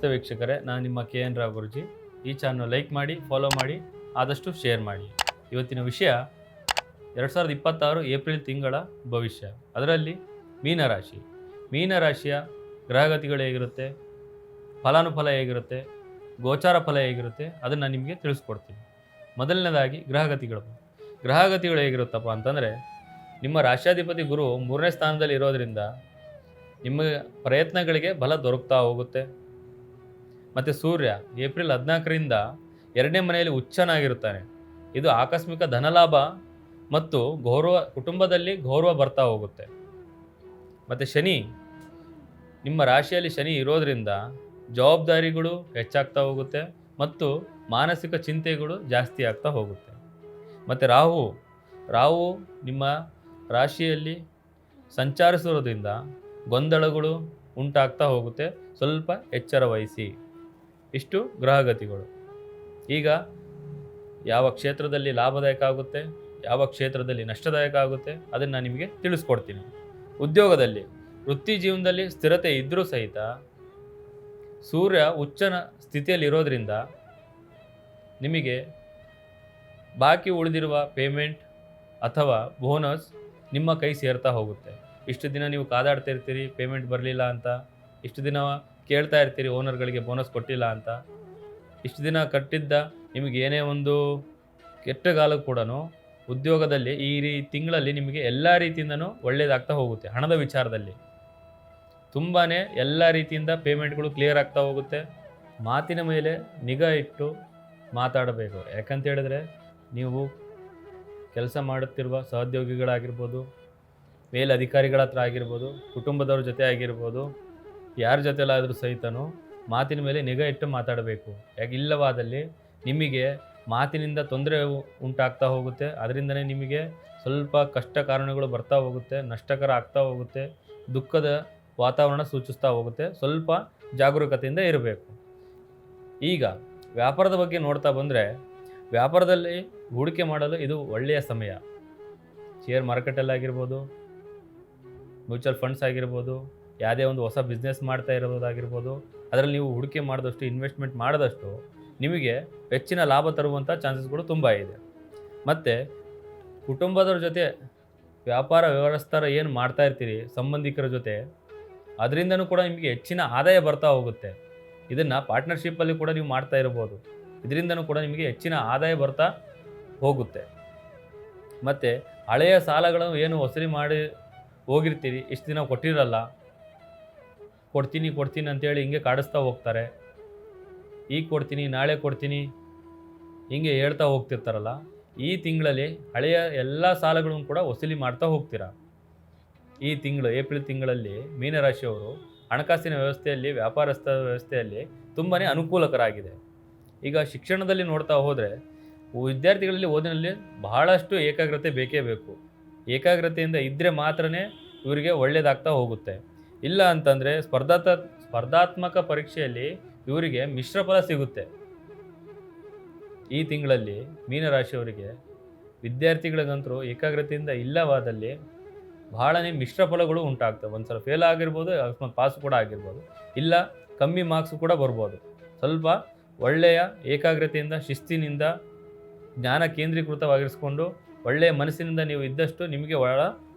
ನಮಸ್ತೆ ವೀಕ್ಷಕರೇ, ನಾನು ನಿಮ್ಮ KN ರಾವ್ ಗುರುಜಿ. ಈ ಚಾನಲ್ ಲೈಕ್ ಮಾಡಿ, ಫಾಲೋ ಮಾಡಿ, ಆದಷ್ಟು ಶೇರ್ ಮಾಡಿ. ಇವತ್ತಿನ ವಿಷಯ 2026 ಏಪ್ರಿಲ್ ತಿಂಗಳ ಭವಿಷ್ಯ. ಅದರಲ್ಲಿ ಮೀನರಾಶಿ. ಮೀನರಾಶಿಯ ಗ್ರಹಗತಿಗಳು ಹೇಗಿರುತ್ತೆ, ಫಲಾನುಫಲ ಹೇಗಿರುತ್ತೆ, ಗೋಚಾರ ಫಲ ಹೇಗಿರುತ್ತೆ, ಅದನ್ನು ನಿಮಗೆ ತಿಳಿಸ್ಕೊಡ್ತೀನಿ. ಮೊದಲನೇದಾಗಿ ಗ್ರಹಗತಿಗಳು ಹೇಗಿರುತ್ತಪ್ಪ ಅಂತಂದರೆ, ನಿಮ್ಮ ರಾಶ್ಯಾಧಿಪತಿ ಗುರು 3ನೇ ಸ್ಥಾನದಲ್ಲಿ ಇರೋದರಿಂದ ನಿಮ್ಮ ಪ್ರಯತ್ನಗಳಿಗೆ ಬಲ ದೊರಕ್ತಾ ಹೋಗುತ್ತೆ. ಮತ್ತು ಸೂರ್ಯ ಏಪ್ರಿಲ್ 14ರಿಂದ 2ನೇ ಮನೆಯಲ್ಲಿ ಉಚ್ಚನಾಗಿರುತ್ತಾನೆ. ಇದು ಆಕಸ್ಮಿಕ ಧನಲಾಭ ಮತ್ತು ಕುಟುಂಬದಲ್ಲಿ ಗೌರವ ಬರ್ತಾ ಹೋಗುತ್ತೆ. ಮತ್ತು ಶನಿ ನಿಮ್ಮ ರಾಶಿಯಲ್ಲಿ ಶನಿ ಇರೋದರಿಂದ ಜವಾಬ್ದಾರಿಗಳು ಹೆಚ್ಚಾಗ್ತಾ ಹೋಗುತ್ತೆ ಮತ್ತು ಮಾನಸಿಕ ಚಿಂತೆಗಳು ಜಾಸ್ತಿ ಆಗ್ತಾ ಹೋಗುತ್ತೆ. ಮತ್ತು ರಾಹು ನಿಮ್ಮ ರಾಶಿಯಲ್ಲಿ ಸಂಚರಿಸಿರೋದ್ರಿಂದ ಗೊಂದಲಗಳು ಉಂಟಾಗ್ತಾ ಹೋಗುತ್ತೆ. ಸ್ವಲ್ಪ ಎಚ್ಚರ ವಹಿಸಿ. ಇಷ್ಟು ಗ್ರಹಗತಿಗಳು. ಈಗ ಯಾವ ಕ್ಷೇತ್ರದಲ್ಲಿ ಲಾಭದಾಯಕ ಆಗುತ್ತೆ, ಯಾವ ಕ್ಷೇತ್ರದಲ್ಲಿ ನಷ್ಟದಾಯಕ ಆಗುತ್ತೆ, ಅದನ್ನು ನಾನು ನಿಮಗೆ ತಿಳಿಸ್ಕೊಡ್ತೀನಿ. ಉದ್ಯೋಗದಲ್ಲಿ, ವೃತ್ತಿ ಜೀವನದಲ್ಲಿ ಸ್ಥಿರತೆ ಇದ್ದರೂ ಸಹಿತ ಸೂರ್ಯ ಉಚ್ಚನ ಸ್ಥಿತಿಯಲ್ಲಿರೋದ್ರಿಂದ ನಿಮಗೆ ಬಾಕಿ ಉಳಿದಿರುವ ಪೇಮೆಂಟ್ ಅಥವಾ ಬೋನಸ್ ನಿಮ್ಮ ಕೈ ಸೇರ್ತಾ ಹೋಗುತ್ತೆ. ಇಷ್ಟು ದಿನ ನೀವು ಕಾದಾಡ್ತಾ ಇರ್ತೀರಿ, ಪೇಮೆಂಟ್ ಬರಲಿಲ್ಲ ಅಂತ. ಇಷ್ಟು ದಿನ ಕೇಳ್ತಾ ಇರ್ತೀರಿ ಓನರ್ಗಳಿಗೆ ಬೋನಸ್ ಕೊಟ್ಟಿಲ್ಲ ಅಂತ. ಇಷ್ಟು ದಿನ ಕಟ್ಟಿದ್ದ ನಿಮಗೆ ಏನೇ ಒಂದು ಕೆಟ್ಟ ಕಾಲ ಕೂಡ ಉದ್ಯೋಗದಲ್ಲಿ ಈ ತಿಂಗಳಲ್ಲಿ ನಿಮಗೆ ಎಲ್ಲ ರೀತಿಯಿಂದನೂ ಒಳ್ಳೆಯದಾಗ್ತಾ ಹೋಗುತ್ತೆ. ಹಣದ ವಿಚಾರದಲ್ಲಿ ತುಂಬಾ ಎಲ್ಲ ರೀತಿಯಿಂದ ಪೇಮೆಂಟ್ಗಳು ಕ್ಲಿಯರ್ ಆಗ್ತಾ ಹೋಗುತ್ತೆ. ಮಾತಿನ ಮೇಲೆ ನಿಗಾ ಇಟ್ಟು ಮಾತಾಡಬೇಕು. ಯಾಕಂತ ಹೇಳಿದ್ರೆ, ನೀವು ಕೆಲಸ ಮಾಡುತ್ತಿರುವ ಸಹೋದ್ಯೋಗಿಗಳಾಗಿರ್ಬೋದು, ಮೇಲಧಿಕಾರಿಗಳ ಹತ್ರ ಆಗಿರ್ಬೋದು, ಕುಟುಂಬದವ್ರ ಜೊತೆ ಆಗಿರ್ಬೋದು, ಯಾರ ಜೊತೆಲಾದರೂ ಸಹಿತನೂ ಮಾತಿನ ಮೇಲೆ ನಿಗಾ ಇಟ್ಟು ಮಾತಾಡಬೇಕು. ಇಲ್ಲವಾದಲ್ಲಿ ನಿಮಗೆ ಮಾತಿನಿಂದ ತೊಂದರೆ ಉಂಟಾಗ್ತಾ ಹೋಗುತ್ತೆ. ಅದರಿಂದನೇ ನಿಮಗೆ ಸ್ವಲ್ಪ ಕಷ್ಟ ಕಾರಣಗಳು ಬರ್ತಾ ಹೋಗುತ್ತೆ, ನಷ್ಟಕರ ಆಗ್ತಾ ಹೋಗುತ್ತೆ, ದುಃಖದ ವಾತಾವರಣ ಸೂಚಿಸ್ತಾ ಹೋಗುತ್ತೆ. ಸ್ವಲ್ಪ ಜಾಗರೂಕತೆಯಿಂದ ಇರಬೇಕು. ಈಗ ವ್ಯಾಪಾರದ ಬಗ್ಗೆ ನೋಡ್ತಾ ಬಂದರೆ, ವ್ಯಾಪಾರದಲ್ಲಿ ಹೂಡಿಕೆ ಮಾಡಲು ಇದು ಒಳ್ಳೆಯ ಸಮಯ. ಶೇರ್ ಮಾರ್ಕೆಟಲ್ಲಾಗಿರ್ಬೋದು, ಮ್ಯೂಚುವಲ್ ಫಂಡ್ಸ್ ಆಗಿರ್ಬೋದು, ಯಾವುದೇ ಒಂದು ಹೊಸ ಬಿಸ್ನೆಸ್ ಮಾಡ್ತಾ ಇರೋದಾಗಿರ್ಬೋದು, ಅದರಲ್ಲಿ ನೀವು ಹೂಡಿಕೆ ಮಾಡಿದಷ್ಟು, ಇನ್ವೆಸ್ಟ್ಮೆಂಟ್ ಮಾಡಿದಷ್ಟು ನಿಮಗೆ ಹೆಚ್ಚಿನ ಲಾಭ ತರುವಂಥ ಚಾನ್ಸಸ್ಗಳು ತುಂಬ ಇದೆ. ಮತ್ತು ಕುಟುಂಬದವ್ರ ಜೊತೆ ವ್ಯಾಪಾರ ವ್ಯವಸ್ಥರ ಏನು ಮಾಡ್ತಾ ಇರ್ತೀರಿ ಸಂಬಂಧಿಕರ ಜೊತೆ, ಅದರಿಂದನೂ ಕೂಡ ನಿಮಗೆ ಹೆಚ್ಚಿನ ಆದಾಯ ಬರ್ತಾ ಹೋಗುತ್ತೆ. ಇದನ್ನು ಪಾರ್ಟ್ನರ್ಶಿಪ್ಪಲ್ಲಿ ಕೂಡ ನೀವು ಮಾಡ್ತಾ ಇರ್ಬೋದು. ಇದರಿಂದನೂ ಕೂಡ ನಿಮಗೆ ಹೆಚ್ಚಿನ ಆದಾಯ ಬರ್ತಾ ಹೋಗುತ್ತೆ. ಮತ್ತು ಹಳೆಯ ಸಾಲಗಳನ್ನು ಏನು ವಸೂಲಿ ಮಾಡಿ ಹೋಗಿರ್ತೀರಿ, ಇಷ್ಟು ದಿನ ಕೊಟ್ಟಿರಲ್ಲ, ಕೊಡ್ತೀನಿ ಅಂತೇಳಿ ಹಿಂಗೆ ಕಾಡಿಸ್ತಾ ಹೋಗ್ತಾರೆ. ಈಗ ಕೊಡ್ತೀನಿ, ನಾಳೆ ಕೊಡ್ತೀನಿ, ಹಿಂಗೆ ಹೇಳ್ತಾ ಹೋಗ್ತಿರ್ತಾರಲ್ಲ. ಈ ತಿಂಗಳಲ್ಲಿ ಹಳೆಯ ಎಲ್ಲ ಸಾಲಗಳನ್ನು ಕೂಡ ವಸೂಲಿ ಮಾಡ್ತಾ ಹೋಗ್ತೀರಾ. ಈ ತಿಂಗಳು ಏಪ್ರಿಲ್ ತಿಂಗಳಲ್ಲಿ ಮೀನರಾಶಿಯವರು ಹಣಕಾಸಿನ ವ್ಯವಸ್ಥೆಯಲ್ಲಿ, ವ್ಯಾಪಾರಸ್ಥ ವ್ಯವಸ್ಥೆಯಲ್ಲಿ ತುಂಬಾ ಅನುಕೂಲಕರಾಗಿದೆ. ಈಗ ಶಿಕ್ಷಣದಲ್ಲಿ ನೋಡ್ತಾ ಹೋದರೆ, ವಿದ್ಯಾರ್ಥಿಗಳಲ್ಲಿ ಓದಿನಲ್ಲಿ ಬಹಳಷ್ಟು ಏಕಾಗ್ರತೆ ಬೇಕೇ ಬೇಕು. ಏಕಾಗ್ರತೆಯಿಂದ ಇದ್ದರೆ ಮಾತ್ರನೇ ಇವರಿಗೆ ಒಳ್ಳೆಯದಾಗ್ತಾ ಹೋಗುತ್ತೆ. ಇಲ್ಲ ಅಂತಂದರೆ ಸ್ಪರ್ಧಾತ್ಮಕ ಪರೀಕ್ಷೆಯಲ್ಲಿ ಇವರಿಗೆ ಮಿಶ್ರ ಫಲ ಸಿಗುತ್ತೆ. ಈ ತಿಂಗಳಲ್ಲಿ ಮೀನರಾಶಿಯವರಿಗೆ ವಿದ್ಯಾರ್ಥಿಗಳಿಗಂತರೂ ಏಕಾಗ್ರತೆಯಿಂದ ಇಲ್ಲವಾದಲ್ಲಿ ಬಹಳನೇ ಮಿಶ್ರ ಫಲಗಳು ಉಂಟಾಗ್ತವೆ. ಒಂದು ಸಲ ಫೇಲ್ ಆಗಿರ್ಬೋದು, ಅಕಸ್ಮಾತ್ ಪಾಸು ಕೂಡ ಆಗಿರ್ಬೋದು, ಇಲ್ಲ ಕಮ್ಮಿ ಮಾರ್ಕ್ಸು ಕೂಡ ಬರ್ಬೋದು. ಸ್ವಲ್ಪ ಒಳ್ಳೆಯ ಏಕಾಗ್ರತೆಯಿಂದ, ಶಿಸ್ತಿನಿಂದ, ಜ್ಞಾನ ಕೇಂದ್ರೀಕೃತವಾಗಿರಿಸ್ಕೊಂಡು ಒಳ್ಳೆಯ ಮನಸ್ಸಿನಿಂದ ನೀವು ಇದ್ದಷ್ಟು ನಿಮಗೆ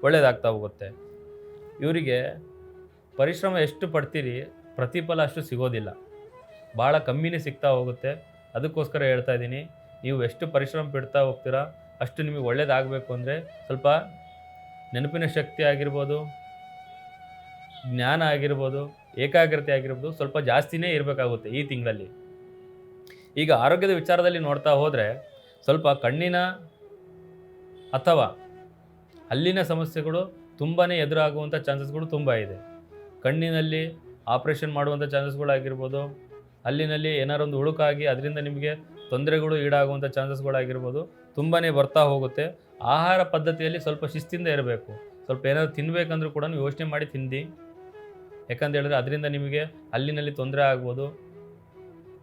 ಒಳ್ಳೆಯದಾಗ್ತಾ ಹೋಗುತ್ತೆ. ಇವರಿಗೆ ಪರಿಶ್ರಮ ಎಷ್ಟು ಪಡ್ತೀರಿ, ಪ್ರತಿಫಲ ಅಷ್ಟು ಸಿಗೋದಿಲ್ಲ, ಭಾಳ ಕಮ್ಮಿನೇ ಸಿಗ್ತಾ ಹೋಗುತ್ತೆ. ಅದಕ್ಕೋಸ್ಕರ ಹೇಳ್ತಾ ಇದ್ದೀನಿ, ನೀವು ಎಷ್ಟು ಪರಿಶ್ರಮ ಪಡ್ತಾ ಹೋಗ್ತೀರಾ ಅಷ್ಟು ನಿಮಗೆ ಒಳ್ಳೆಯದಾಗಬೇಕು. ಅಂದರೆ ಸ್ವಲ್ಪ ನೆನಪಿನ ಶಕ್ತಿ ಆಗಿರ್ಬೋದು, ಜ್ಞಾನ ಆಗಿರ್ಬೋದು, ಏಕಾಗ್ರತೆ ಆಗಿರ್ಬೋದು, ಸ್ವಲ್ಪ ಜಾಸ್ತಿನೇ ಇರಬೇಕಾಗುತ್ತೆ ಈ ತಿಂಗಳಲ್ಲಿ. ಈಗ ಆರೋಗ್ಯದ ವಿಚಾರದಲ್ಲಿ ನೋಡ್ತಾ ಹೋದರೆ, ಸ್ವಲ್ಪ ಕಣ್ಣಿನ ಅಥವಾ ಹಲ್ಲಿನ ಸಮಸ್ಯೆಗಳು ತುಂಬಾ ಎದುರಾಗುವಂಥ ಚಾನ್ಸಸ್ಗಳು ತುಂಬ ಇದೆ. ಕಣ್ಣಿನಲ್ಲಿ ಆಪ್ರೇಷನ್ ಮಾಡುವಂಥ ಚಾನ್ಸಸ್ಗಳಾಗಿರ್ಬೋದು, ಹಲ್ಲಿನಲ್ಲಿ ಏನಾರೊಂದು ಹುಳುಕಾಗಿ ಅದರಿಂದ ನಿಮಗೆ ತೊಂದರೆಗಳು ಈಡಾಗುವಂಥ ಚಾನ್ಸಸ್ಗಳಾಗಿರ್ಬೋದು, ತುಂಬಾ ಬರ್ತಾ ಹೋಗುತ್ತೆ. ಆಹಾರ ಪದ್ಧತಿಯಲ್ಲಿ ಸ್ವಲ್ಪ ಶಿಸ್ತಿಂದ ಇರಬೇಕು. ಸ್ವಲ್ಪ ಏನಾದರೂ ತಿನ್ನಬೇಕಂದ್ರೂ ಕೂಡ ಯೋಚನೆ ಮಾಡಿ ತಿಂದು. ಯಾಕಂತ ಹೇಳಿದ್ರೆ ಅದರಿಂದ ನಿಮಗೆ ಹಲ್ಲಿನಲ್ಲಿ ತೊಂದರೆ ಆಗ್ಬೋದು.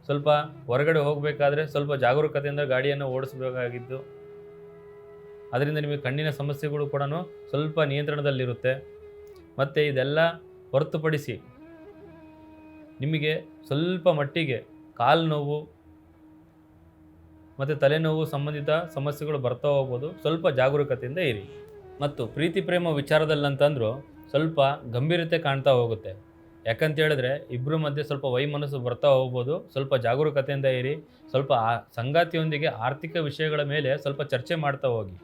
ಸ್ವಲ್ಪ ಹೊರಗಡೆ ಹೋಗಬೇಕಾದ್ರೆ ಸ್ವಲ್ಪ ಜಾಗರೂಕತೆಯಿಂದ ಗಾಡಿಯನ್ನು ಓಡಿಸಬೇಕಾಗಿದ್ದು, ಅದರಿಂದ ನಿಮಗೆ ಕಣ್ಣಿನ ಸಮಸ್ಯೆಗಳು ಕೂಡ ಸ್ವಲ್ಪ ನಿಯಂತ್ರಣದಲ್ಲಿರುತ್ತೆ. ಮತ್ತು ಇದೆಲ್ಲ ಹೊರತುಪಡಿಸಿ ನಿಮಗೆ ಸ್ವಲ್ಪ ಮಟ್ಟಿಗೆ ಕಾಲು ನೋವು ಮತ್ತು ತಲೆನೋವು ಸಂಬಂಧಿತ ಸಮಸ್ಯೆಗಳು ಬರ್ತಾ ಹೋಗ್ಬೋದು. ಸ್ವಲ್ಪ ಜಾಗರೂಕತೆಯಿಂದ ಇರಿ. ಮತ್ತು ಪ್ರೀತಿ ಪ್ರೇಮ ವಿಚಾರದಲ್ಲಂತಂದರೂ ಸ್ವಲ್ಪ ಗಂಭೀರತೆ ಕಾಣ್ತಾ ಹೋಗುತ್ತೆ. ಯಾಕಂತ ಹೇಳಿದ್ರೆ ಇಬ್ಬರ ಮಧ್ಯೆ ಸ್ವಲ್ಪ ವೈಮನಸ್ಸು ಬರ್ತಾ ಹೋಗ್ಬೋದು. ಸ್ವಲ್ಪ ಜಾಗರೂಕತೆಯಿಂದ ಇರಿ. ಸ್ವಲ್ಪ ಸಂಗಾತಿಯೊಂದಿಗೆ ಆರ್ಥಿಕ ವಿಷಯಗಳ ಮೇಲೆ ಸ್ವಲ್ಪ ಚರ್ಚೆ ಮಾಡ್ತಾ ಹೋಗಿ.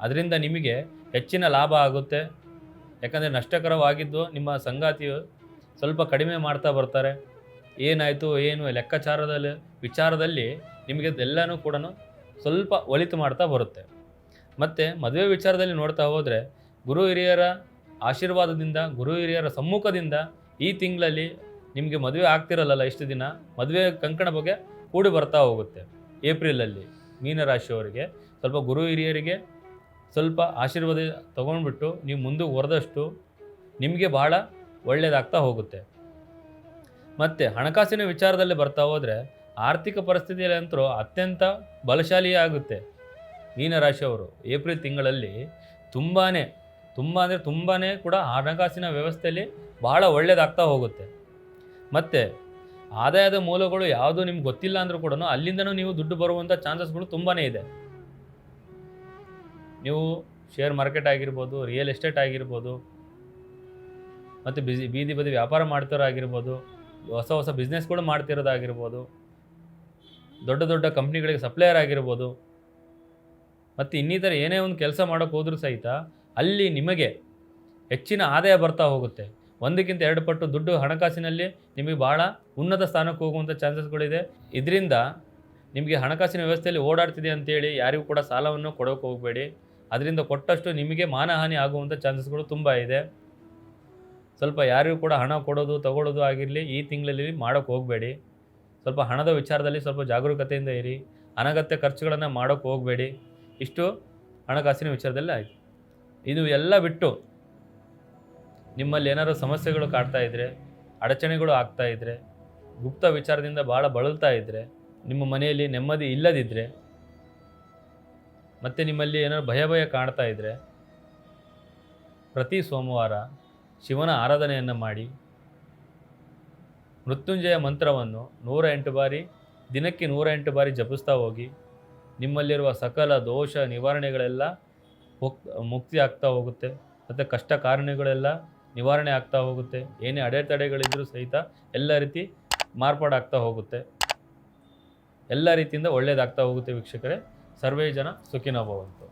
ಅದರಿಂದ ನಿಮಗೆ ಹೆಚ್ಚಿನ ಲಾಭ ಆಗುತ್ತೆ. ಯಾಕಂದರೆ ನಷ್ಟಕರವಾಗಿದ್ದು ನಿಮ್ಮ ಸಂಗಾತಿಯು ಸ್ವಲ್ಪ ಕಡಿಮೆ ಮಾಡ್ತಾ ಬರ್ತಾರೆ. ಏನಾಯಿತು ಏನು ಲೆಕ್ಕಾಚಾರದಲ್ಲಿ ವಿಚಾರದಲ್ಲಿ ನಿಮಗೆ ಎಲ್ಲನೂ ಕೂಡ ಸ್ವಲ್ಪ ಒಳಿತು ಮಾಡ್ತಾ ಬರುತ್ತೆ. ಮತ್ತು ಮದುವೆ ವಿಚಾರದಲ್ಲಿ ನೋಡ್ತಾ ಹೋದರೆ ಗುರು ಹಿರಿಯರ ಆಶೀರ್ವಾದದಿಂದ, ಗುರು ಹಿರಿಯರ ಸಮ್ಮುಖದಿಂದ ಈ ತಿಂಗಳಲ್ಲಿ ನಿಮಗೆ ಮದುವೆ ಆಗ್ತಿರಲ್ಲ ಇಷ್ಟು ದಿನ, ಮದುವೆ ಕಂಕಣ ಬಗ್ಗೆ ಕೂಡಿ ಬರ್ತಾ ಹೋಗುತ್ತೆ. ಏಪ್ರಿಲಲ್ಲಿ ಮೀನರಾಶಿಯವರಿಗೆ ಸ್ವಲ್ಪ ಗುರು ಹಿರಿಯರಿಗೆ ಸ್ವಲ್ಪ ಆಶೀರ್ವಾದ ತೊಗೊಂಡ್ಬಿಟ್ಟು ನೀವು ಮುಂದಕ್ಕೆ ಹೊರದಷ್ಟು ನಿಮಗೆ ಭಾಳ ಒಳ್ಳೆಯದಾಗ್ತಾ ಹೋಗುತ್ತೆ. ಮತ್ತು ಹಣಕಾಸಿನ ವಿಚಾರದಲ್ಲಿ ಬರ್ತಾ ಹೋದರೆ ಆರ್ಥಿಕ ಪರಿಸ್ಥಿತಿಯಲ್ಲಂತರೂ ಅತ್ಯಂತ ಬಲಶಾಲಿಯಾಗುತ್ತೆ. ಮೀನರಾಶಿಯವರು ಏಪ್ರಿಲ್ ತಿಂಗಳಲ್ಲಿ ತುಂಬಾ ಕೂಡ ಹಣಕಾಸಿನ ವ್ಯವಸ್ಥೆಯಲ್ಲಿ ಬಹಳ ಒಳ್ಳೆಯದಾಗ್ತಾ ಹೋಗುತ್ತೆ. ಮತ್ತು ಆದಾಯದ ಮೂಲಗಳು ಯಾವುದು ನಿಮ್ಗೆ ಗೊತ್ತಿಲ್ಲ ಅಂದರೂ ಕೂಡ ಅಲ್ಲಿಂದನೂ ನೀವು ದುಡ್ಡು ಬರುವಂಥ ಚಾನ್ಸಸ್ಗಳು ತುಂಬಾ ಇದೆ. ನೀವು ಶೇರ್ ಮಾರ್ಕೆಟ್ ಆಗಿರ್ಬೋದು, ರಿಯಲ್ ಎಸ್ಟೇಟ್ ಆಗಿರ್ಬೋದು, ಮತ್ತು ಬೀದಿ ಬದಿ ವ್ಯಾಪಾರ ಮಾಡ್ತಿರೋರಾಗಿರ್ಬೋದು, ಹೊಸ ಬಿಸ್ನೆಸ್ಗಳು ಮಾಡ್ತಿರೋದಾಗಿರ್ಬೋದು, ದೊಡ್ಡ ದೊಡ್ಡ ಕಂಪ್ನಿಗಳಿಗೆ ಸಪ್ಲೈಯರ್ ಆಗಿರ್ಬೋದು, ಮತ್ತು ಇನ್ನಿತರ ಏನೇ ಒಂದು ಕೆಲಸ ಮಾಡೋಕ್ಕೆ ಹೋದರೂ ಸಹಿತ ಅಲ್ಲಿ ನಿಮಗೆ ಹೆಚ್ಚಿನ ಆದಾಯ ಬರ್ತಾ ಹೋಗುತ್ತೆ. ಒಂದಕ್ಕಿಂತ 2 ಪಟ್ಟು ದುಡ್ಡು ಹಣಕಾಸಿನಲ್ಲಿ ನಿಮಗೆ ಭಾಳ ಉನ್ನತ ಸ್ಥಾನಕ್ಕೆ ಹೋಗುವಂಥ ಚಾನ್ಸಸ್ಗಳಿದೆ. ಇದರಿಂದ ನಿಮಗೆ ಹಣಕಾಸಿನ ವ್ಯವಸ್ಥೆಯಲ್ಲಿ ಓಡಾಡ್ತಿದೆ ಅಂತೇಳಿ ಯಾರಿಗೂ ಕೂಡ ಸಾಲವನ್ನು ಕೊಡೋಕೆ ಹೋಗಬೇಡಿ. ಅದರಿಂದ ಕೊಟ್ಟಷ್ಟು ನಿಮಗೆ ಮಾನಹಾನಿ ಆಗುವಂಥ ಚಾನ್ಸಸ್ಗಳು ತುಂಬ ಇದೆ. ಸ್ವಲ್ಪ ಯಾರಿಗೂ ಕೂಡ ಹಣ ಕೊಡೋದು ತಗೊಳ್ಳೋದು ಆಗಿರಲಿ ಈ ತಿಂಗಳಲ್ಲಿ ಮಾಡೋಕ್ಕೆ ಹೋಗಬೇಡಿ. ಸ್ವಲ್ಪ ಹಣದ ವಿಚಾರದಲ್ಲಿ ಸ್ವಲ್ಪ ಜಾಗರೂಕತೆಯಿಂದ ಇರಿ. ಅನಗತ್ಯ ಖರ್ಚುಗಳನ್ನು ಮಾಡೋಕ್ಕೆ ಹೋಗಬೇಡಿ. ಇಷ್ಟು ಹಣಕಾಸಿನ ವಿಚಾರದಲ್ಲಿ ಆಯಿತು. ಇದು ಎಲ್ಲ ಬಿಟ್ಟು ನಿಮ್ಮಲ್ಲಿ ಏನಾದರೂ ಸಮಸ್ಯೆಗಳು ಕಾಡ್ತಾ ಇದ್ದರೆ, ಅಡಚಣೆಗಳು ಆಗ್ತಾ ಇದ್ದರೆ, ಗುಪ್ತ ವಿಚಾರದಿಂದ ಭಾಳ ಬಳಲ್ತಾ ಇದ್ದರೆ, ನಿಮ್ಮ ಮನೆಯಲ್ಲಿ ನೆಮ್ಮದಿ ಇಲ್ಲದಿದ್ದರೆ, ಮತ್ತು ನಿಮ್ಮಲ್ಲಿ ಏನಾದರೂ ಭಯ ಕಾಡ್ತಾ ಇದ್ದರೆ, ಪ್ರತಿ ಸೋಮವಾರ ಶಿವನ ಆರಾಧನೆಯನ್ನು ಮಾಡಿ ಮೃತ್ಯುಂಜಯ ಮಂತ್ರವನ್ನು 108 ಬಾರಿ ದಿನಕ್ಕೆ 108 ಬಾರಿ ಜಪಿಸ್ತಾ ಹೋಗಿ. ನಿಮ್ಮಲ್ಲಿರುವ ಸಕಲ ದೋಷ ನಿವಾರಣೆಗಳೆಲ್ಲ ಮುಕ್ತಿ ಆಗ್ತಾ ಹೋಗುತ್ತೆ. ಮತ್ತು ಕಷ್ಟ ಕಾರಣಗಳೆಲ್ಲ ನಿವಾರಣೆ ಆಗ್ತಾ ಹೋಗುತ್ತೆ. ಏನೇ ಅಡೆತಡೆಗಳಿದ್ದರೂ ಸಹಿತ ಎಲ್ಲ ರೀತಿ ಮಾರ್ಪಾಡಾಗ್ತಾ ಹೋಗುತ್ತೆ. ಎಲ್ಲ ರೀತಿಯಿಂದ ಒಳ್ಳೆಯದಾಗ್ತಾ ಹೋಗುತ್ತೆ. ವೀಕ್ಷಕರೇ, ಸರ್ವೇ ಜನ ಸುಖಿನೋ ಭವಂತು.